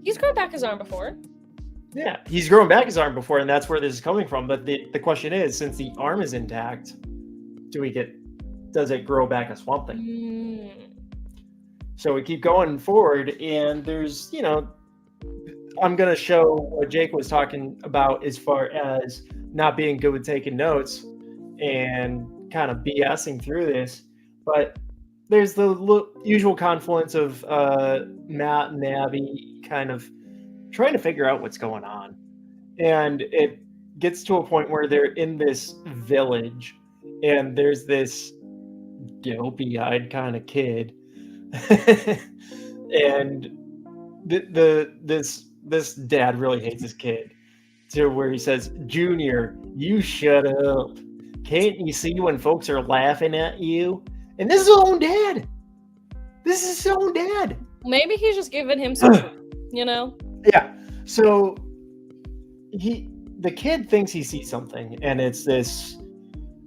He's grown back his arm before. Yeah, he's grown back his arm before, and that's where this is coming from. But the question is, since the arm is intact, does it grow back a Swamp Thing? So we keep going forward, and there's, I'm going to show what Jake was talking about as far as not being good with taking notes and kind of BSing through this. But there's the usual confluence of Matt and Abby kind of trying to figure out what's going on. And it gets to a point where they're in this village, and there's this dopey-eyed kind of kid. And this dad really hates this kid, to where he says, "Junior, you shut up. Can't you see when folks are laughing at you?" And this is his own dad. This is his own dad. Maybe he's just giving him some, Yeah. So the kid thinks he sees something, and it's this,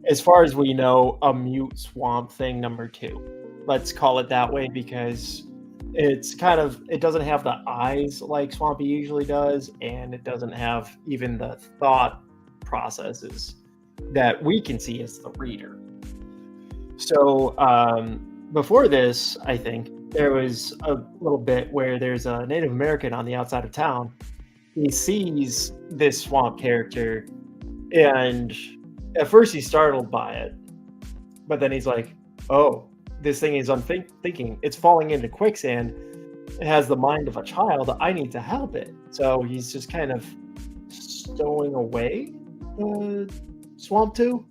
as far as we know, a mute Swamp Thing number 2. Let's call it that way, because it doesn't have the eyes like Swampy usually does, and it doesn't have even the thought processes that we can see as the reader. So before this, I think there was a little bit where there's a Native American on the outside of town. He sees this swamp character, and at first he's startled by it, but then he's like, oh, this thing is unthinking. It's falling into quicksand. It has the mind of a child. I need to help it. So he's just kind of stowing away Swamp 2.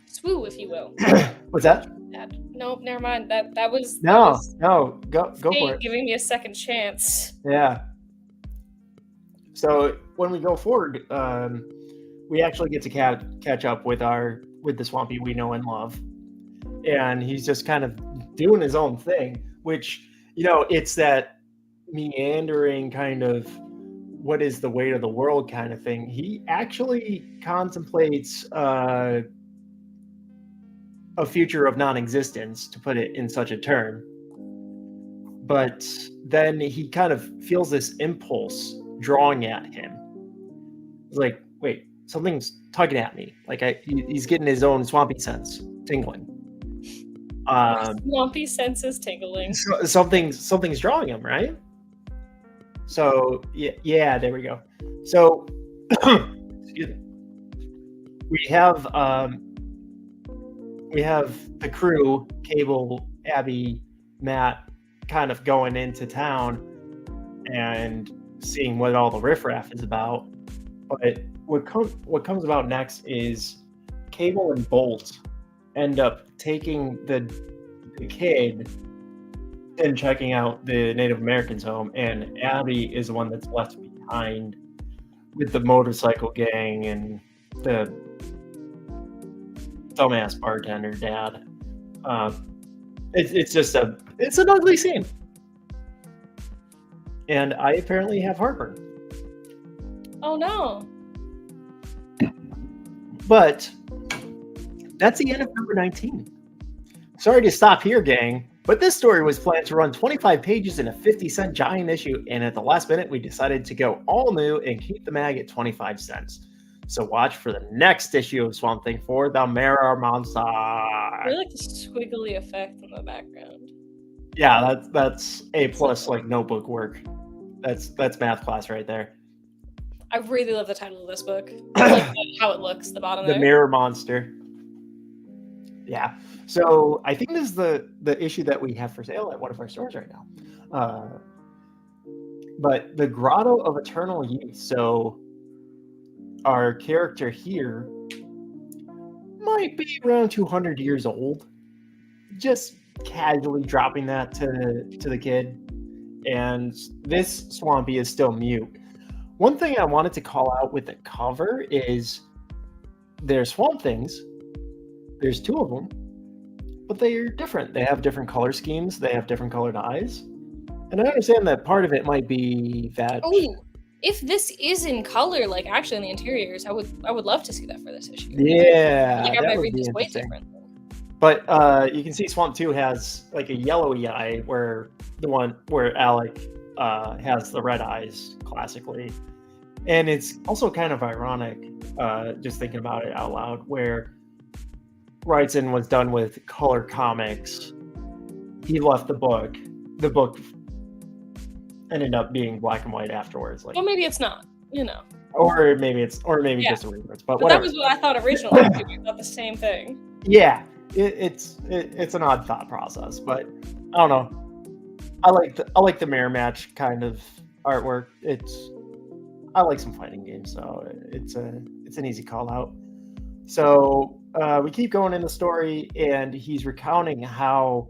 Swoo, if you will. What's that? Nope, never mind. That was No, go for it. Giving me a second chance. Yeah. So when we go forward, we actually get to catch up with the Swampy we know and love, and he's just kind of doing his own thing, which, it's that meandering kind of what is the weight of the world kind of thing. He actually contemplates a future of non-existence, to put it in such a term. But then he kind of feels this impulse drawing at him. He's like, wait, something's tugging at me. Like he's getting his own swampy sense tingling. Swampy senses tingling. Something's drawing him, right? So yeah, there we go. So excuse me. We have the crew, Cable, Abby, Matt, kind of going into town and seeing what all the riffraff is about. But what comes about next is Cable and Bolt end up taking the kid and checking out the Native Americans' home, and Abby is the one that's left behind with the motorcycle gang and the dumbass bartender dad. It's an ugly scene, and I apparently have heartburn. Oh no! But that's the end of number 19. Sorry to stop here, gang, but this story was planned to run 25 pages in a 50-cent giant issue, and at the last minute, we decided to go all new and keep the mag at 25 cents. So watch for the next issue of Swamp Thing for the Necromancers. I really like the squiggly effect in the background. Yeah, that's A+ like notebook work. That's math class right there. I really love the title of this book. I like how it looks, the bottom The there. Mirror Monster. Yeah. So I think this is the issue that we have for sale at one of our stores right now. But the Grotto of Eternal Youth. So our character here might be around 200 years old. Just casually dropping that to the kid. And this Swampy is still mute. One thing I wanted to call out with the cover is there's Swamp Things. There's two of them, but they're different. They have different color schemes. They have different colored eyes. And I understand that part of it might be that... Oh, if this is in color, like actually in the interiors, I would love to see that for this issue. Yeah, like I might read this way different. But you can see Swamp 2 has like a yellowy eye, where the one where Alec has the red eyes classically. And it's also kind of ironic, just thinking about it out loud, where Wrightson was done with color comics. He left the book. The book ended up being black and white afterwards. Like, well, maybe it's not, or maybe just a reference. But that was what I thought originally. I thought the same thing. Yeah, it's an odd thought process, but I don't know. I like the mirror match kind of artwork. I like some fighting games, so it's an easy call out. So we keep going in the story, and he's recounting how,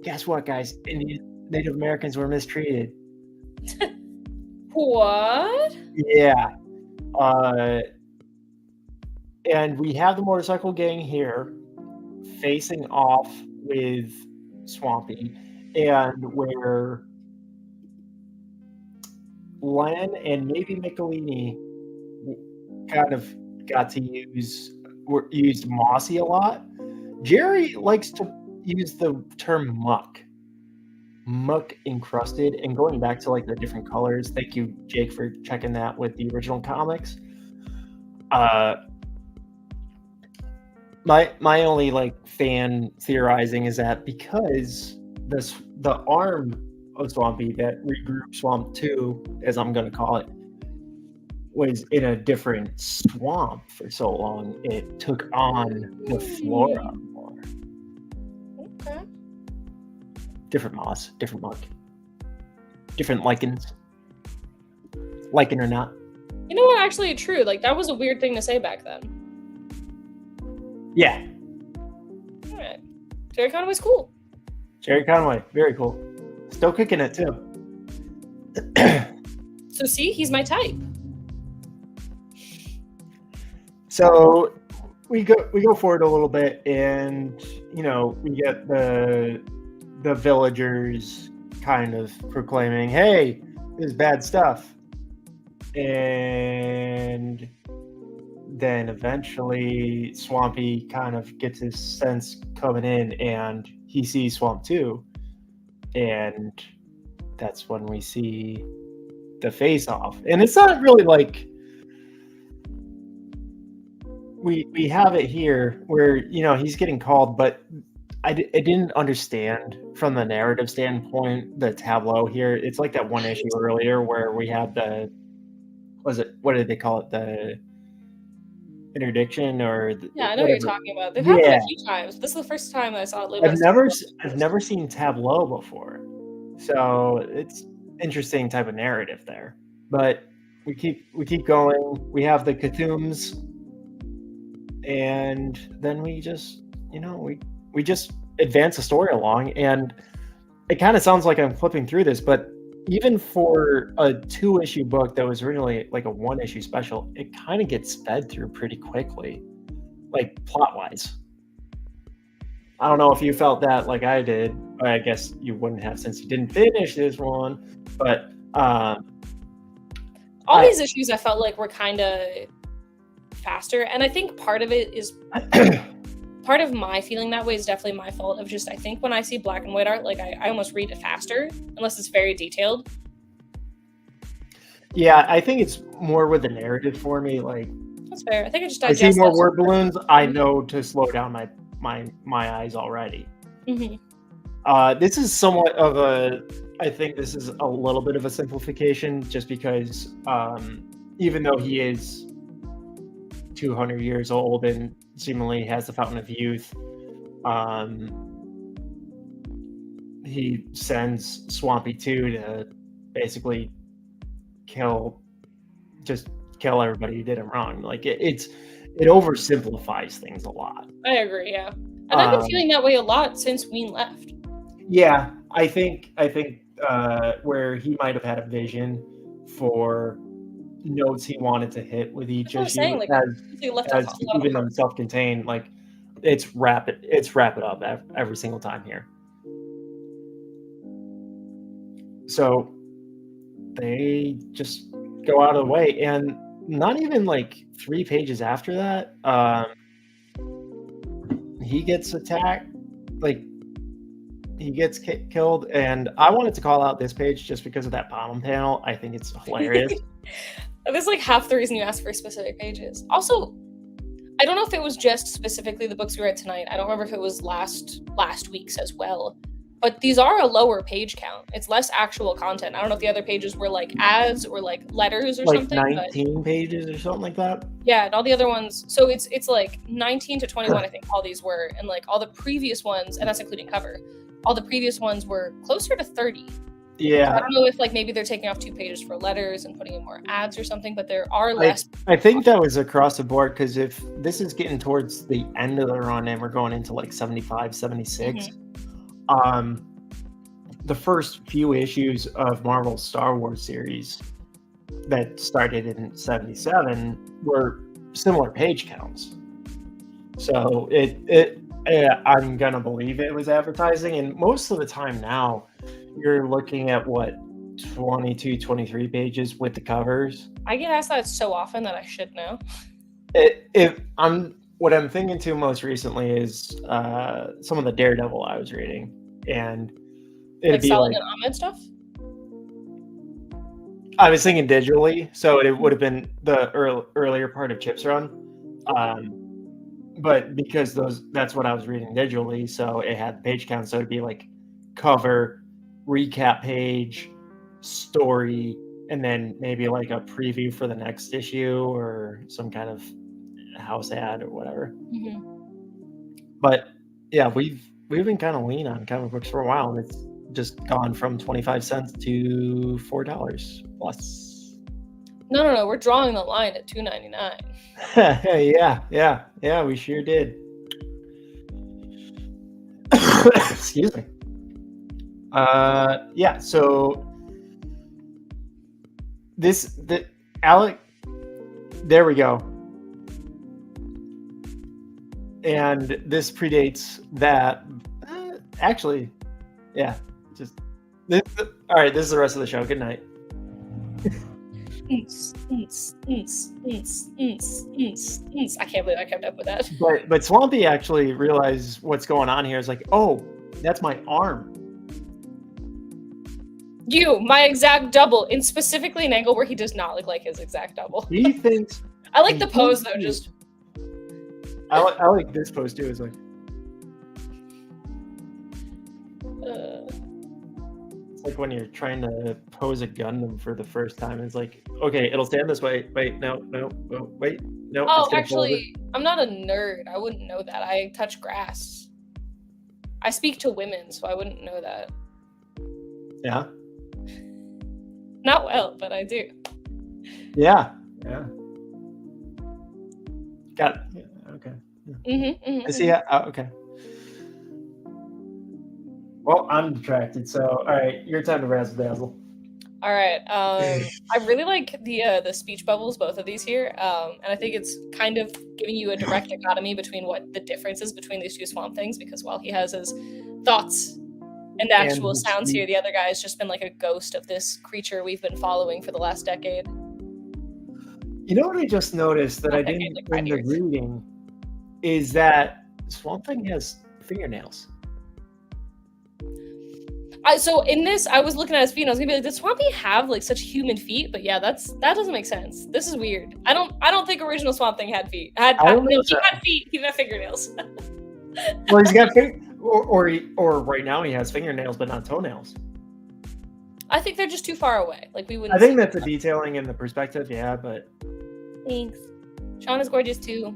guess what, guys? Native Americans were mistreated. What? Yeah. And we have the motorcycle gang here facing off with Swampy, and where Len and maybe Michelini kind of got to used Mossy a lot. Jerry likes to use the term muck encrusted, and going back to like the different colors. Thank you, Jake, for checking that with the original comics. My only like fan theorizing is that because the arm of Swampy that regrouped Swamp 2, as I'm going to call it, was in a different swamp for so long, it took on the flora more. Okay. Different moss, different muck, different lichens. Lichen or not. You know what? Actually, true. Like, that was a weird thing to say back then. Yeah. All right. Jerry Conway's cool. Jerry Conway, very cool. Still kicking it too. So see, he's my type. So we go forward a little bit, and we get the villagers kind of proclaiming, "Hey, this is bad stuff," and then eventually Swampy kind of gets his sense coming in, and he sees Swamp 2, and that's when we see the face-off. And it's not really like we have it here where he's getting called, but I didn't understand from the narrative standpoint the tableau here. It's like that one issue earlier where we had the what did they call it, the interdiction or Yeah, I know what you're whatever. talking about. They've happened Yeah, a few times. This is the first time that I saw it labeled. I've never seen Tableau before, so it's interesting type of narrative there. But we keep going. We have the Cthulhu's, and then we just we just advance the story along, and it kind of sounds like I'm flipping through this, but even for a 2-issue book that was originally like a 1-issue special, it kind of gets sped through pretty quickly, like plot wise. I don't know if you felt that like I did. I guess you wouldn't have since you didn't finish this one, but all these issues I felt like were kind of faster, and I think part of it is part of my feeling that way is definitely my fault of just I think when I see black and white art, like I almost read it faster unless it's very detailed. Yeah, I think it's more with the narrative for me. Like that's fair. I think I just I see more word balloons. I know to slow down my eyes already. Mm-hmm. This is somewhat of I think this is a little bit of a simplification, just because even though he is 200 years old and seemingly has the fountain of youth, he sends Swampy 2 to basically kill everybody who did him wrong. Like it oversimplifies things a lot. I agree, yeah. And I've been feeling that way a lot since Ween left. Yeah, I think where he might have had a vision for notes he wanted to hit with each issue, as even them self-contained, like it's wrap it up every single time here. So they just go out of the way, and not even like 3 pages after that, he gets attacked, like he gets killed. And I wanted to call out this page just because of that bottom panel. I think it's hilarious. That's like half the reason you asked for specific pages. Also, I don't know if it was just specifically the books we read tonight. I don't remember if it was last week's as well. But these are a lower page count. It's less actual content. I don't know if the other pages were like ads or like letters or like something. 19 pages or something like that. Yeah, and all the other ones. So it's like 19 to 21, I think all these were. And like all the previous ones, and that's including cover, all the previous ones were closer to 30. Yeah. So I don't know if like maybe they're taking off 2 pages for letters and putting in more ads or something, but there are less. I think that was across the board, because if this is getting towards the end of the run and we're going into like 75, 76, the first few issues of Marvel's Star Wars series that started in 77 were similar page counts. So I'm gonna believe it was advertising, and most of the time now you're looking at what, 22, 23 pages with the covers. I get asked that so often that I should know. What I'm thinking too most recently is some of the Daredevil I was reading, and it'd be Solid like and Ahmed stuff. I was thinking digitally, so it would have been the earlier part of Chip's run. But because that's what I was reading digitally, so it had page count, so it'd be like cover, recap page, story, and then maybe like a preview for the next issue or some kind of house ad or whatever. But yeah, we've been kind of lean on comic books for a while, and it's just gone from 25 cents to $4 plus. No, we're drawing the line at $2.99. yeah, we sure did. Excuse me. Yeah, so Alec, there we go. And this predates that. Actually, yeah, just this. All right, this is the rest of the show. Good night. I can't believe I kept up with that. But Swampy actually realized what's going on here. Is like, oh, that's my arm. My exact double, and specifically an angle where he does not look like his exact double. He thinks. I like the pose though. Just. I like this pose too. It's like. like when you're trying to pose a Gundam for the first time. It's like, okay, it'll stand this way. Wait, no, wait, no. Oh, it's gonna fall over. actually, I'm not a nerd. I wouldn't know that. I touch grass. I speak to women, so I wouldn't know that. Yeah. Not well, but I do. Yeah. Got it. Yeah, okay. Mm-hmm, I see. Okay. Well, I'm distracted, so all right, your time to razzle dazzle. All right. I really like the speech bubbles, both of these here, and I think it's kind of giving you a direct dichotomy between what the difference is between these two Swamp Things. Because while he has his thoughts and actual And sounds here, the other guy has just been like a ghost of this creature we've been following for the last decade. You know what I just noticed that I didn't in the reading is that Swamp Thing has fingernails. So in this, I was looking at his feet and I was gonna be like, does Swampy have like such human feet? But yeah, that doesn't make sense. This is weird. I don't think original Swamp Thing had feet. He had feet. He didn't have fingernails. Well, he's got or right now he has fingernails but not toenails. I think they're just too far away. Like we wouldn't. I think that's the detailing and the perspective. Yeah, but thanks. Sean is gorgeous too.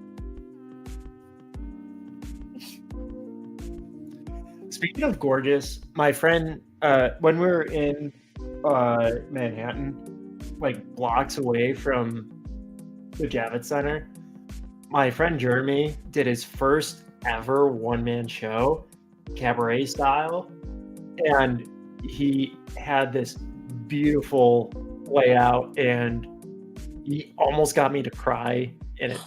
Speaking of gorgeous, my friend, when we were in Manhattan, like blocks away from the Javits Center, my friend Jeremy did his first ever one-man show, cabaret style, and he had this beautiful layout, and he almost got me to cry in it.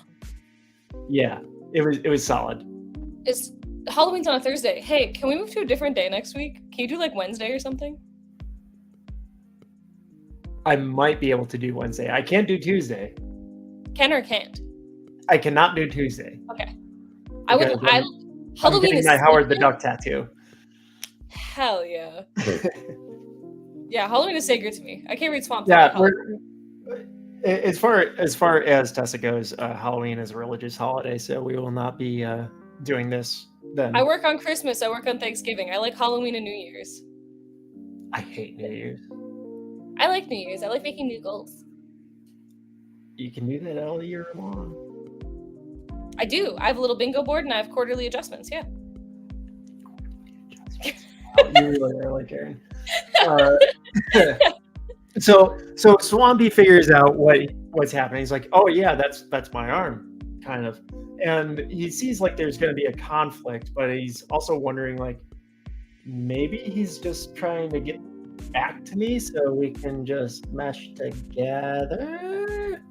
Yeah, it was solid. Halloween's on a Thursday. Hey, can we move to a different day next week? Can you do like Wednesday or something? I might be able to do Wednesday. I can't do Tuesday. Can or can't? I cannot do Tuesday. Okay. Halloween is my Howard the Duck tattoo. Hell yeah. Yeah, Halloween is sacred to me. I can't read Swamp. Yeah, as far as Tessa goes, Halloween is a religious holiday, so we will not be doing this then. I work on Christmas. I work on Thanksgiving. I like Halloween and New Year's. I hate New Year's. I like New Year's. I like making new goals. You can do that all year long. I do. I have a little bingo board and I have quarterly adjustments. Yeah. You really are like Aaron. So Swampy figures out what's happening. He's like, oh yeah, that's my arm, kind of. And he sees like there's going to be a conflict, but he's also wondering like maybe he's just trying to get back to me so we can just mesh together.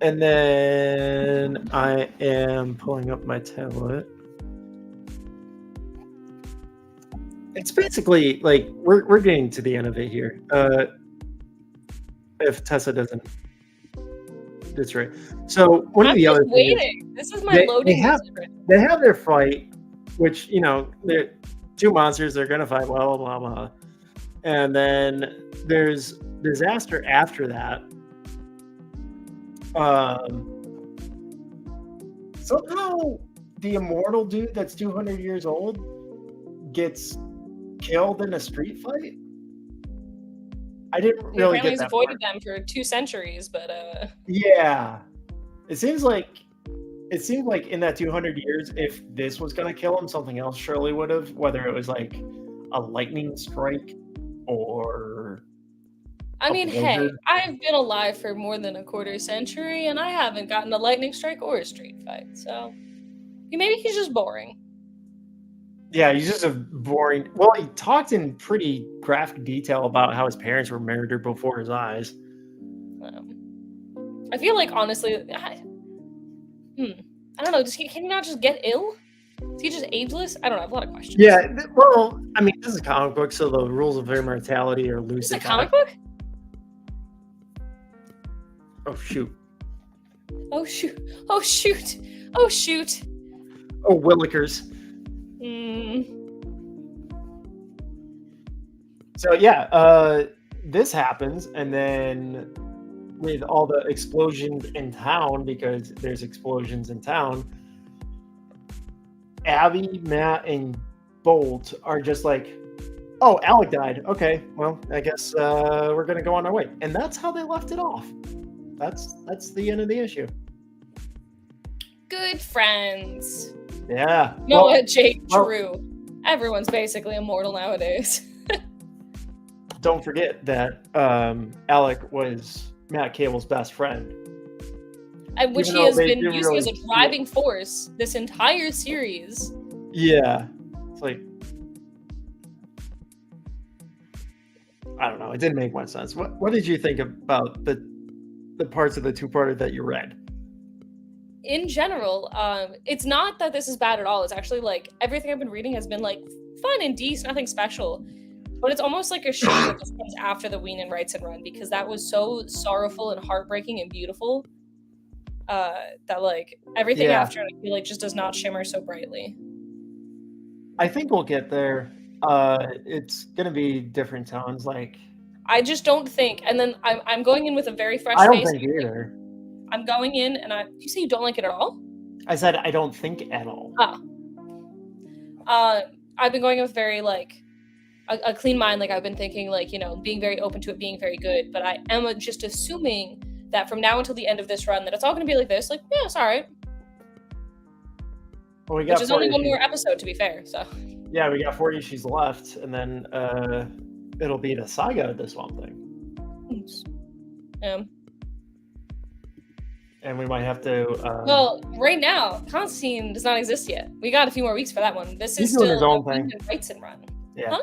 And then I am pulling up my tablet. It's basically like we're getting to the end of it here. If Tessa doesn't. That's right. So one of the other things this is my loading. They have their fight, which they're two monsters. They're gonna fight. Blah blah blah blah. And then there's disaster after that. Somehow the immortal dude that's 200 years old gets killed in a street fight. I didn't really get that. Avoided them for 2 centuries, but yeah, it seemed like in that 200 years, if this was gonna kill him, something else surely would have. Whether it was like a lightning strike or. I mean, hey, I've been alive for more than a quarter century, and I haven't gotten a lightning strike or a street fight. So maybe he's just boring. Yeah, he's just a boring. Well, he talked in pretty graphic detail about how his parents were murdered before his eyes. I feel like, honestly, I don't know. Can he not just get ill? Is he just ageless? I don't know. I have a lot of questions. Yeah, well, I mean, this is a comic book, so the rules of immortality are loose. This is a comic book? Oh, shoot. Oh, shoot. Oh, shoot. Oh, shoot. Oh, Willikers. So yeah, this happens, and then with all the explosions in town, because there's explosions in town, Abby, Matt, and Bolt are just like, Oh, Alec died. Okay, well, I guess we're gonna go on our way, and that's how they left it off. That's the end of the issue. Good friends. Yeah. Noah, Jake, Drew. Everyone's basically immortal nowadays. Don't forget that Alec was Matt Cable's best friend. And which he has been using as a driving force this entire series. Yeah. It's like, I don't know. It didn't make much sense. What did you think about the parts of the two-parter that you read? In general, it's not that this is bad at all. It's actually like everything I've been reading has been like fun and decent, nothing special. But it's almost like a shame that this comes after the Ween and Wrights and run, because that was so sorrowful and heartbreaking and beautiful that like everything after it, I feel like just does not shimmer so brightly. I think we'll get there. It's gonna be different tones. Like, I just don't think. And then I'm going in with a very fresh I don't face. think either. I'm going in, and you say you don't like it at all? I said I don't think at all. I've been going in with very like a clean mind. Like I've been thinking, like, you know, being very open to it being very good. But I am just assuming that from now until the end of this run, that it's all going to be like this. Like, yeah, it's all right. Well, we got which is only one more episode, to be fair. So. Yeah, we got 4 issues left, and then it'll be the saga of the Swamp Thing. And we might have to. Well, right now, Constantine does not exist yet. We got a few more weeks for that one. This is doing his still own a thing. Wrights and run. Yeah. Huh?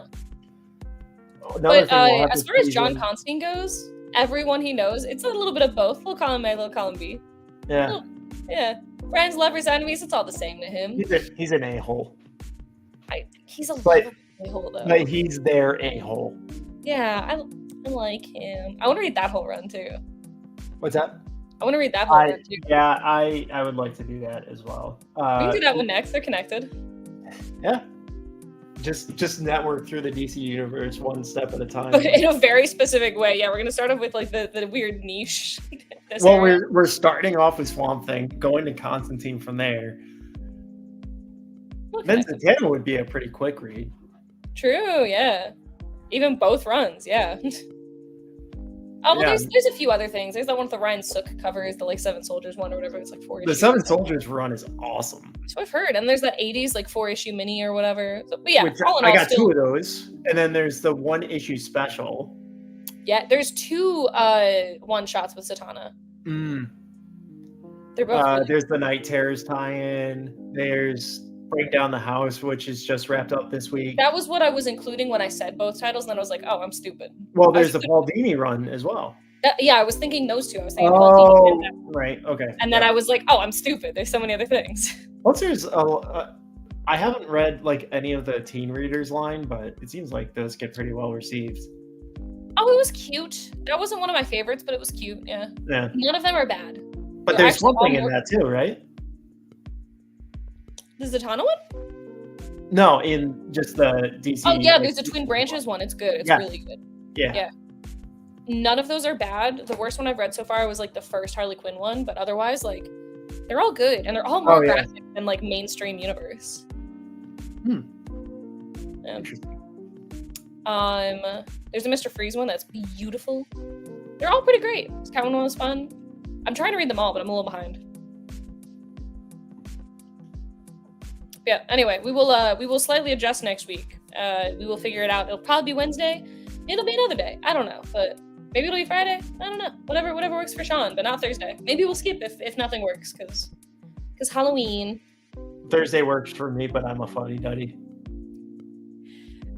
But as far as John Constantine goes, everyone he knows, it's a little bit of both. Little column A, little column B. Yeah. Yeah. Friends, lovers, enemies, it's all the same to him. He's an a-hole. He's a lovable a-hole, though. But he's their a-hole. Yeah, I like him. I want to read that whole run, too. What's that? I want to read that whole run, too. Yeah, I would like to do that as well. We can do that one next. They're connected. Yeah. Just network through the DC universe one step at a time. In a very specific way. Yeah, we're gonna start off with like the weird niche. Well, we're starting off with Swamp Thing, going to Constantine from there. Then Zatanna would be a pretty quick read. True, yeah. Even both runs, yeah. Oh, well, there's a few other things. There's that one with the Ryan Sook covers, the like Seven Soldiers one or whatever. It's like 4 issues. The Seven Soldiers run is awesome. So I've heard. And there's that 80s like 4-issue mini or whatever. So, but yeah, all in all, I got 2 of those. And then there's the 1 issue special. Yeah, there's 2 one-shots with Zatanna. They're both there's the Night Terrors tie-in. There's Break Down the House, which is just wrapped up this week. That was what I was including when I said both titles, and then I was like, oh, I'm stupid. Well, there's the Paul Dini run as well. Yeah, I was thinking those 2. I was thinking Paul Dini. Right, okay. And then I was like, oh, I'm stupid. There's so many other things. Plus, there's I haven't read like any of the teen readers line, but it seems like those get pretty well received. Oh, it was cute. That wasn't one of my favorites, but it was cute. Yeah. None of them are bad. But there's something in that too, right? The Zatanna one? No, in just the DC. Oh yeah, there's a Twin Branches one. It's good. It's really good. Yeah. None of those are bad. The worst one I've read so far was like the first Harley Quinn one, but otherwise, like, they're all good and they're all more graphic than like mainstream universe. Interesting. There's a Mr. Freeze one that's beautiful. They're all pretty great. Catwoman one was fun. I'm trying to read them all, but I'm a little behind. Yeah, anyway, we will slightly adjust next week. We will figure it out. It'll probably be Wednesday. It'll be another day. I don't know, but maybe it'll be Friday. I don't know. Whatever works for Sean, but not Thursday. Maybe we'll skip if nothing works, because Halloween. Thursday works for me, but I'm a fuddy-duddy.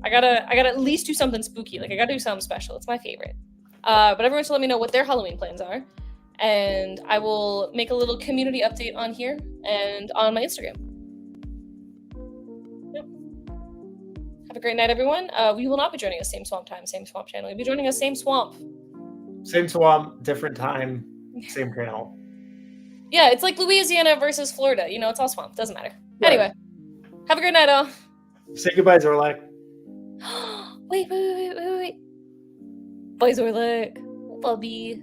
I gotta at least do something spooky. Like I gotta do something special. It's my favorite. But everyone should let me know what their Halloween plans are, and I will make a little community update on here and on my Instagram. Yep. Have a great night, everyone. We will not be joining us same swamp time, same swamp channel. We'll be joining us same swamp. Same swamp, different time, same channel. Yeah, it's like Louisiana versus Florida. You know, it's all swamp. Doesn't matter. Right. Anyway, have a great night, all. Say goodbye, Zorlak. Wait. Bye, Zorlak. Bubby.